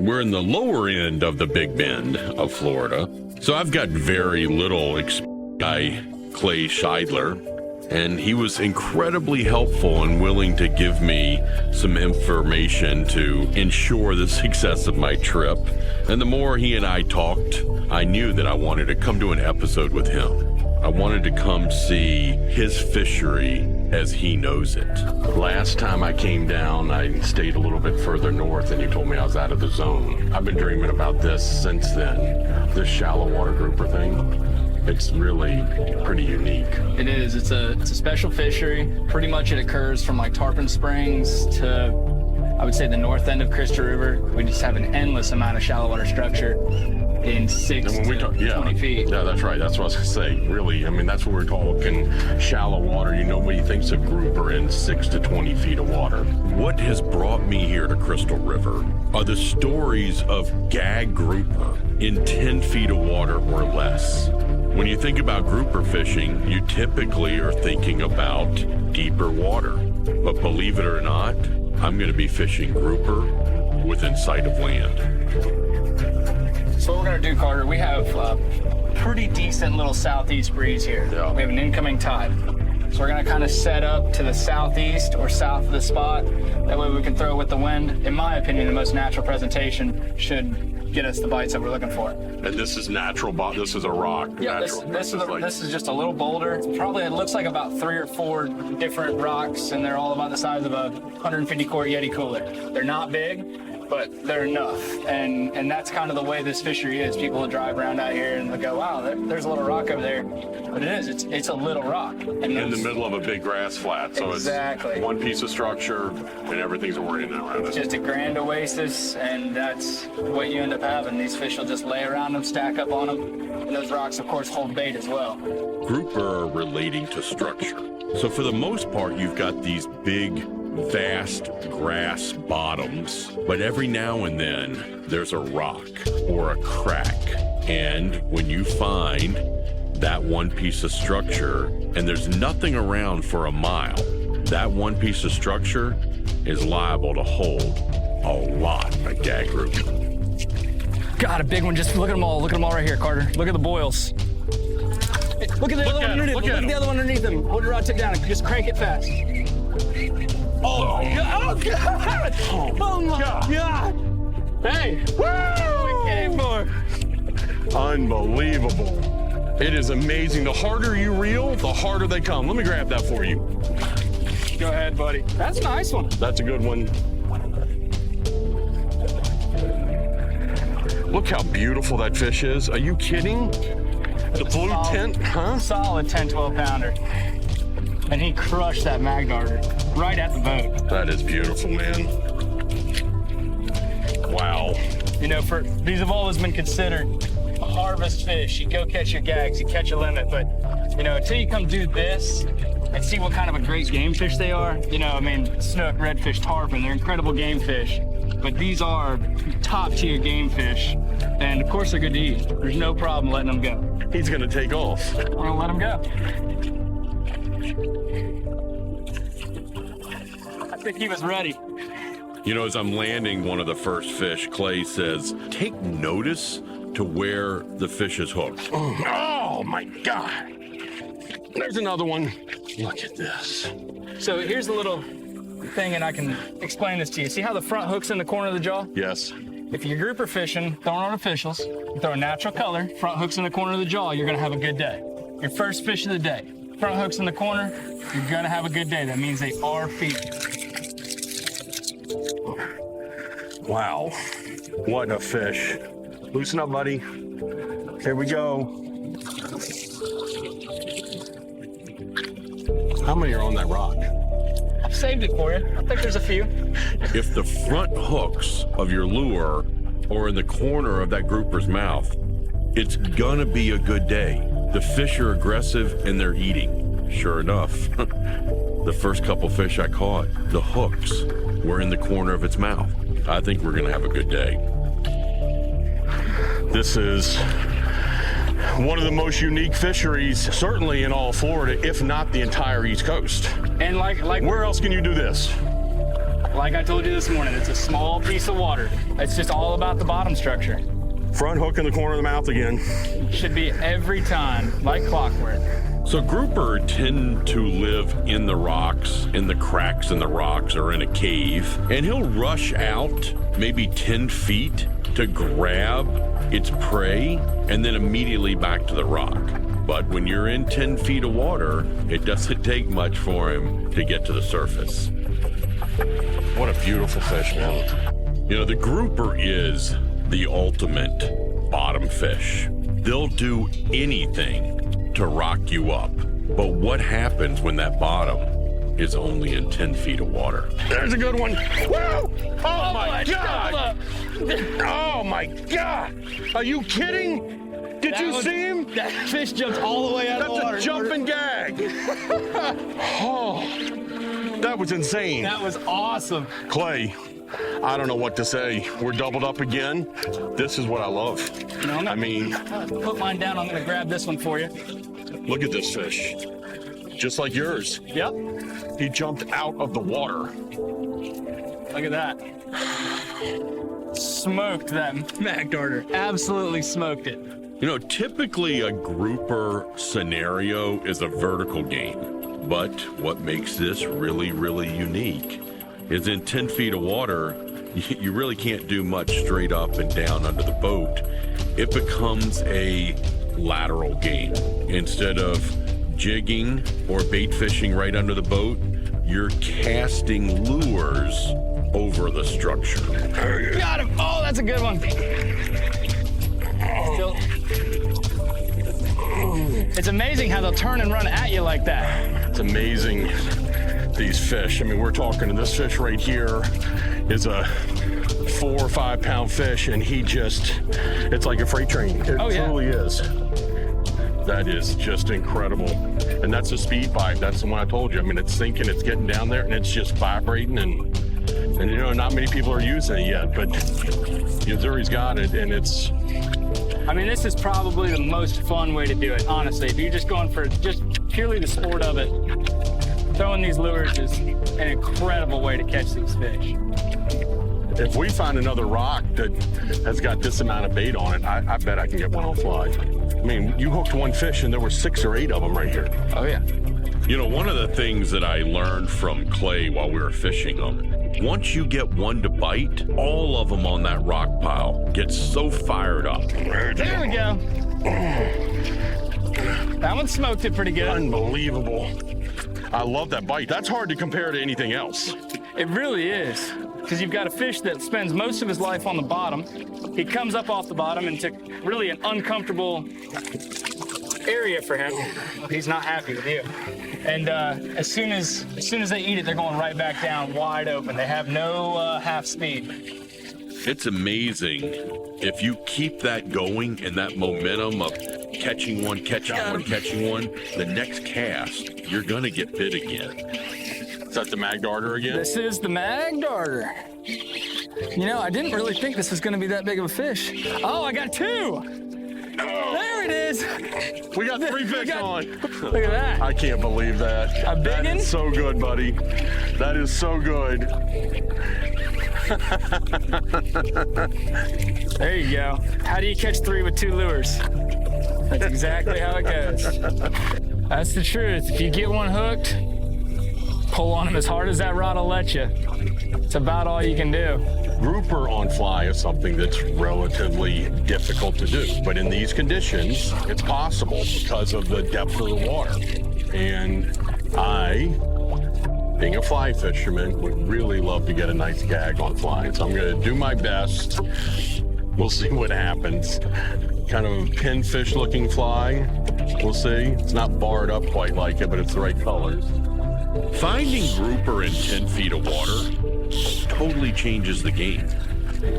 We're in the lower end of the Big Bend of Florida, so I've got very little guy, Clay Scheidler, and he was incredibly helpful and willing to give me some information to ensure the success of my trip. And the more he and I talked, I knew that I wanted to come to an episode with him. I wanted to come see his fishery as he knows it. Last time I came down, I stayed a little bit further north and you told me I was out of the zone. I've been dreaming about this since then, this shallow water grouper thing. It's really pretty unique. It is. It's a special fishery. Pretty much it occurs from like Tarpon Springs to, I would say, the north end of Crystal River. We just have an endless amount of shallow water structure in 6 to 20 feet. Yeah, that's right. That's what I was going to say. Really, I mean, that's what we're talking. Shallow water. Nobody thinks of grouper in 6 to 20 feet of water. What has brought me here to Crystal River are the stories of gag grouper in 10 feet of water or less. When you think about grouper fishing, you typically are thinking about deeper water. But believe it or not, I'm going to be fishing grouper within sight of land. So what we're going to do, Carter, we have a pretty decent little southeast breeze here. Yeah. We have an incoming tide. So we're going to kind of set up to the southeast or south of the spot. That way we can throw with the wind. In my opinion, the most natural presentation should get us the bites that we're looking for. And this is natural, this is a rock. Yeah, this is just a little boulder. It looks like about 3 or 4 different rocks, and they're all about the size of a 150 quart Yeti cooler. They're not big, but they're enough. And that's kind of the way this fishery is. People will drive around out here and they'll go, wow, there's a little rock over there. But it is, it's a little rock. And in the middle of a big grass flat. So exactly. It's one piece of structure and everything's working around it. Just a grand oasis, and that's what you end up having. These fish will just lay around them, stack up on them. And those rocks, of course, hold bait as well. Grouper are relating to structure. So for the most part, you've got these big, vast grass bottoms, but every now and then there's a rock or a crack. And when you find that one piece of structure and there's nothing around for a mile, that one piece of structure is liable to hold a lot of gag grouper. God, a big one. Just look at them all. Look at them all right here, Carter. Look at the boils. Hey, look at the other one underneath. Look at the other one underneath them. Hold your rod tip down and just crank it fast. Oh, God. Oh, God. Oh, my God. Hey. Woo! We came for. Unbelievable. It is amazing. The harder you reel, the harder they come. Let me grab that for you. Go ahead, buddy. That's a nice one. That's a good one. Look how beautiful that fish is. Are you kidding? The blue tint, huh? Solid 10, 12 pounder. And he crushed that mag darter right at the boat. That is beautiful, man. Wow. You know, these have always been considered a harvest fish. You go catch your gags, you catch a limit, but you know, until you come do this and see what kind of a great game fish they are, you know, I mean, snook, redfish, tarpon, they're incredible game fish, but these are top tier game fish, and of course they're good to eat. There's no problem letting them go. He's gonna take off. We're gonna let him go. I think he was ready. You know, as I'm landing one of the first fish, Clay says, take notice to where the fish is hooked. Oh my God. There's another one. Look at this. So here's a little thing, and I can explain this to you. See how the front hook's in the corner of the jaw? Yes. If you're grouper fishing, throwing artificials, you throw a natural color, front hook's in the corner of the jaw, you're gonna have a good day. Your first fish of the day, front hook's in the corner, you're gonna have a good day. That means they are feeding. Wow. What a fish. Loosen up, buddy. Here we go. How many are on that rock? I've saved it for you. I think there's a few. If the front hooks of your lure are in the corner of that grouper's mouth, it's gonna be a good day. The fish are aggressive and they're eating. Sure enough, the first couple fish I caught, the hooks were in the corner of its mouth. I think we're gonna have a good day. This is one of the most unique fisheries, certainly in all Florida, if not the entire East Coast. And like where else can you do this? Like I told you this morning, it's a small piece of water. It's just all about the bottom structure. Front hook in the corner of the mouth again. Should be every time, like clockwork. So grouper tend to live in the rocks, in the cracks in the rocks, or in a cave, and he'll rush out maybe 10 feet to grab its prey and then immediately back to the rock. But when you're in 10 feet of water, it doesn't take much for him to get to the surface. What a beautiful fish, man. You know, the grouper is the ultimate bottom fish. They'll do anything to rock you up. But what happens when that bottom is only in 10 feet of water? There's a good one. Whoa! Oh my God! Oh my God! Are you kidding? Did you see him? That fish jumped all the way out of the water. That's a jumping gag. Oh, that was insane. That was awesome. Clay, I don't know what to say. We're doubled up again. This is what I love. You know, I mean, put mine down. I'm gonna grab this one for you. look at this fish. Just like yours. Yep. He jumped out of the water. Look at that. Smoked that mag darter. Absolutely smoked it. You know, typically a grouper scenario is a vertical game. But what makes this really, really unique is in 10 feet of water, you really can't do much straight up and down under the boat. It becomes a lateral game. Instead of jigging or bait fishing right under the boat, you're casting lures over the structure. Got him. Oh, that's a good one. Still. It's amazing how they'll turn and run at you like that. It's amazing, these fish. I mean, we're talking, this fish right here is a 4 or 5 pound fish, and it's like a freight train. It truly is. That is just incredible. And that's a speed bite. That's the one I told you. I mean, it's sinking, it's getting down there, and it's just vibrating, and you know, not many people are using it yet, but Missouri's got it, and it's... I mean, this is probably the most fun way to do it, honestly. If you're just going for just purely the sport of it, throwing these lures is an incredible way to catch these fish. If we find another rock that has got this amount of bait on it, I bet I can get one on fly. I mean, you hooked one fish and there were 6 or 8 of them right here. Oh, yeah. You know, one of the things that I learned from Clay while we were fishing them, once you get one to bite, all of them on that rock pile get so fired up. There we go. That one smoked it pretty good. Unbelievable. I love that bite. That's hard to compare to anything else. It really is. Because you've got a fish that spends most of his life on the bottom. He comes up off the bottom into really an uncomfortable area for him. He's not happy with you. And as soon as they eat it, they're going right back down wide open. They have no half speed. It's amazing if you keep that going and that momentum of catching one, the next cast, you're gonna get bit again. Is that the mag darter again? This is the mag darter. You know, I didn't really think this was gonna be that big of a fish. Oh, I got 2. There it is. We got 3 fish on. Look at that. I can't believe that. A big That one? is so good, buddy. That is so good. There you go. How do you catch 3 with 2 lures? That's exactly how it goes. That's the truth. If you get one hooked, pull on him as hard as that rod will let you. It's about all you can do. Grouper on fly is something that's relatively difficult to do, but in these conditions, it's possible because of the depth of the water. And I, being a fly fisherman, would really love to get a nice gag on fly. So I'm going to do my best. We'll see what happens. Kind of a pinfish looking fly. We'll see. It's not barred up quite like it, but it's the right colors. Finding grouper in 10 feet of water totally changes the game.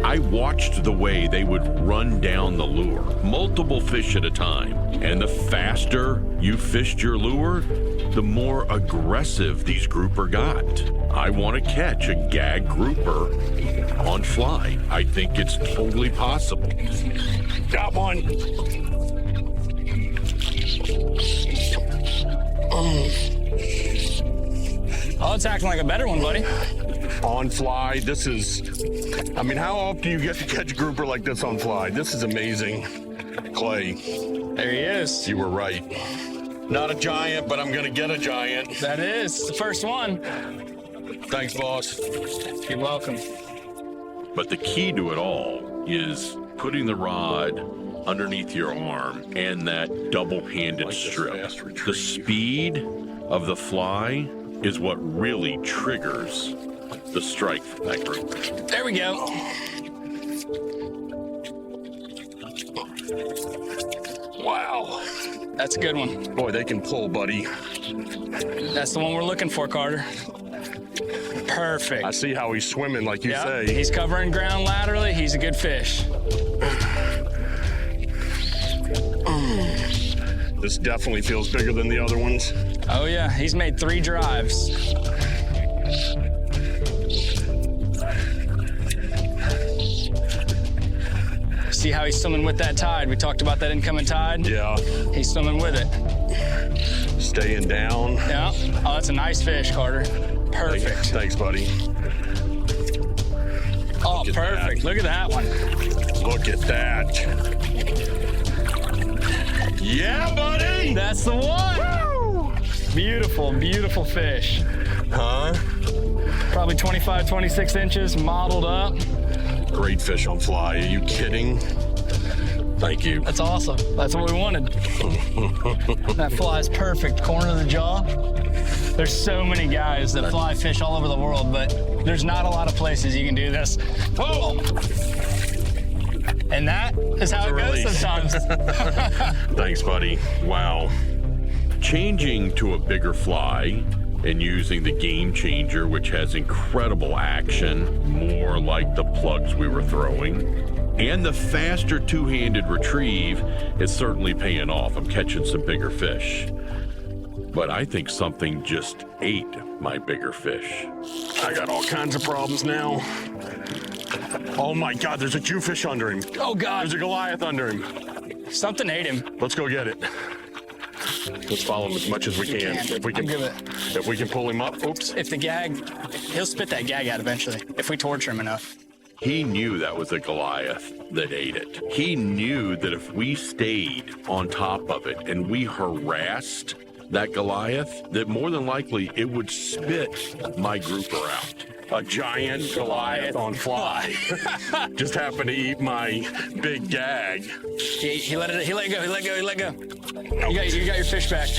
I watched the way they would run down the lure, multiple fish at a time. And the faster you fished your lure, the more aggressive these grouper got. I want to catch a gag grouper on fly. I think it's totally possible. Got one. Oh, it's acting like a better one, buddy. on fly. This is, I mean, how often do you get to catch a grouper like this on fly? This is amazing. Clay, There he is. you were right. Not a giant, but I'm gonna get a giant. That is the first one. Thanks, boss. You're welcome. But the key to it all is putting the rod underneath your arm and that double-handed Like this strip. fast retrieve. The speed of the fly is what really triggers the strike from that group. There we go. Wow. That's a good one. Boy, they can pull, buddy. That's the one we're looking for, Carter. Perfect. I see how he's swimming, like you Yeah, say. he's covering ground laterally. He's a good fish. This definitely feels bigger than the other ones. Oh yeah, he's made 3 drives. See how he's swimming with that tide? We talked about that incoming tide. Yeah. He's swimming with it. Staying down. Yeah. Oh, that's a nice fish, Carter. Perfect. Thanks, buddy. Oh, at perfect. that. Look at that one. Look at that. Yeah, buddy. That's the one. Beautiful, beautiful fish. Huh? Probably 25, 26 inches, mottled up. Great fish on fly. Are you kidding? Thank you. That's awesome. That's what we wanted. That fly's perfect. Corner of the jaw. There's so many guys that fly fish all over the world, but there's not a lot of places you can do this. Whoa! And that is how it goes release. sometimes. Thanks, buddy. Wow. Changing to a bigger fly and using the Game Changer, which has incredible action, more like the plugs we were throwing, and the faster two-handed retrieve is certainly paying off. I'm catching some bigger fish. But I think something just ate my bigger fish. I got all kinds of problems now. Oh my God, there's a Jewfish under him. Oh God, There's a Goliath under him. something ate him. Let's go get it. Let's follow him as much as we can. If we I'm can, good if we can pull him up. Oops. If the gag, he'll spit that gag out eventually, if we torture him enough. He knew that was a Goliath that ate it. He knew that if we stayed on top of it and we harassed that Goliath, that more than likely it would spit my grouper out. A giant Goliath on fly. Just happened to eat my big gag. He let go, he let go. You got your fish back.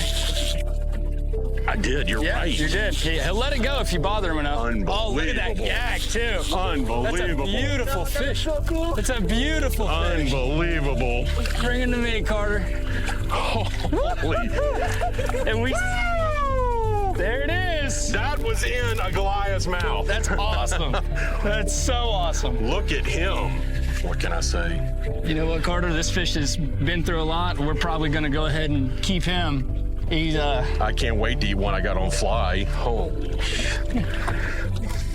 I did, you're Yeah, right. you did. He'll let it go if you bother him enough. Unbelievable. Oh, look at that gag, too. Unbelievable. That's a beautiful fish. It's a beautiful fish. Unbelievable. Bring him to me, Carter. Holy. And we... There it is. That was in a Goliath's mouth. That's awesome. That's so awesome. Look at him. What can I say? You know what, Carter? This fish has been through a lot. We're probably going to go ahead and keep him. He's, I can't wait to eat one I got on fly. Oh,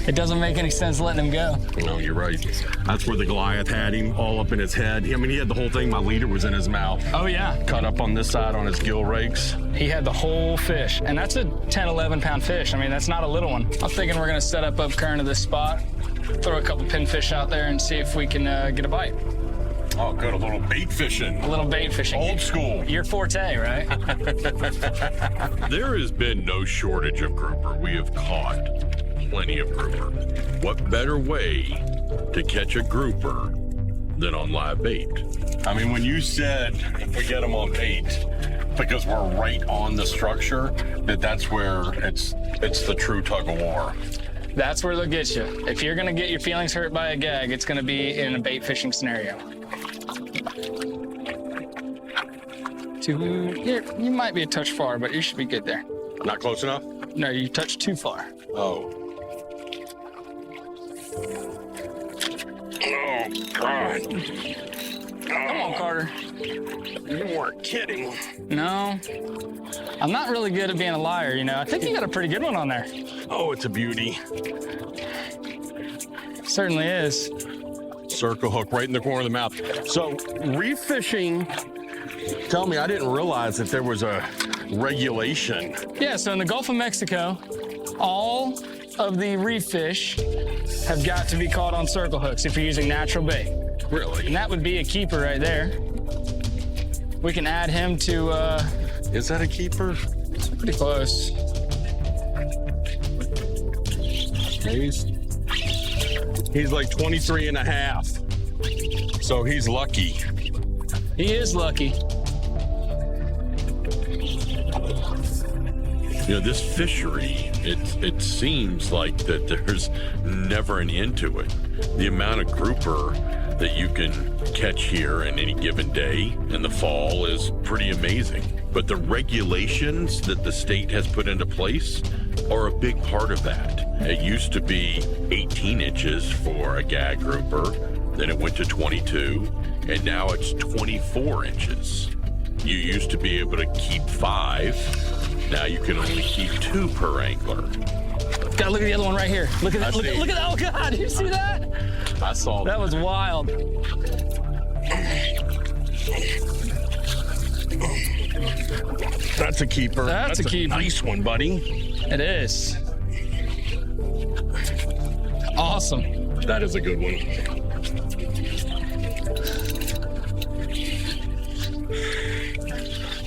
it doesn't make any sense letting him go. no, you're right. That's where the Goliath had him all up in his head. I mean, he had the whole thing. My leader was in his mouth. Oh, yeah. Cut up on this side on his gill rakes. He had the whole fish, and that's a 10, 11 pound fish. I mean, that's not a little one. I'm thinking we're gonna set up current of this spot, throw a couple pinfish out there and see if we can get a bite. Oh, good. A little bait fishing. A little bait fishing. Old school. Your forte, right? There has been no shortage of grouper. We have caught plenty of grouper. What better way to catch a grouper than on live bait? I mean, when you said if we get them on bait, because we're right on the structure, that's where it's the true tug of war. That's where they'll get you. If you're gonna get your feelings hurt by a gag, it's gonna be in a bait fishing scenario. You might be a touch far, but you should be good there. Not close enough? No, you touched too far. Oh. Oh, God. Come on, Carter. You weren't kidding. No, I'm not really good at being a liar, you know. I think you got a pretty good one on there. Oh, it's a beauty. Certainly is. Circle hook right in the corner of the mouth. So, reef fishing, tell me, I didn't realize that there was a regulation. Yeah, so in the Gulf of Mexico, all of the reef fish have got to be caught on circle hooks if you're using natural bait. Really? And that would be a keeper right there. We can add him to, Is that a keeper? pretty close. He's like 23 and a half. So he's lucky. He is lucky. You know, this fishery, it seems like that there's never an end to it. The amount of grouper that you can catch here in any given day in the fall is pretty amazing. But the regulations that the state has put into place are a big part of that. It used to be 18 inches for a gag grouper, then it went to 22, and now it's 24 inches. You used to be able to keep 5. Now you can only keep 2 per angler. God, look at the other one right here. Look at that. Look at that. Oh, God. Did you see that? I saw That was wild. That's a keeper. That's a keeper. Nice one, buddy. It is. Awesome. That is a good one.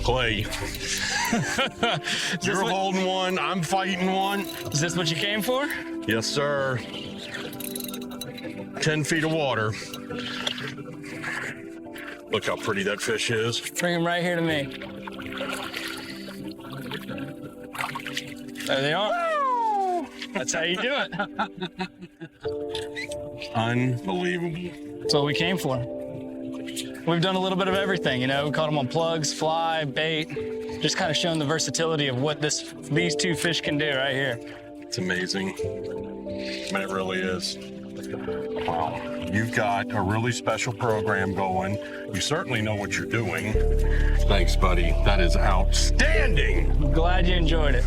Clay. You're holding one, I'm fighting one. Is this what you came for? Yes, sir. 10 feet of water. Look how pretty that fish is. Bring him right here to me. There they are. That's how you do it. Unbelievable. That's what we came for. We've done a little bit of everything, you know. We caught them on plugs, fly, bait. Just kind of showing the versatility of what these 2 fish can do right here. It's amazing. I mean, it really is. Wow. You've got a really special program going. You certainly know what you're doing. Thanks, buddy. That is outstanding. I'm glad you enjoyed it.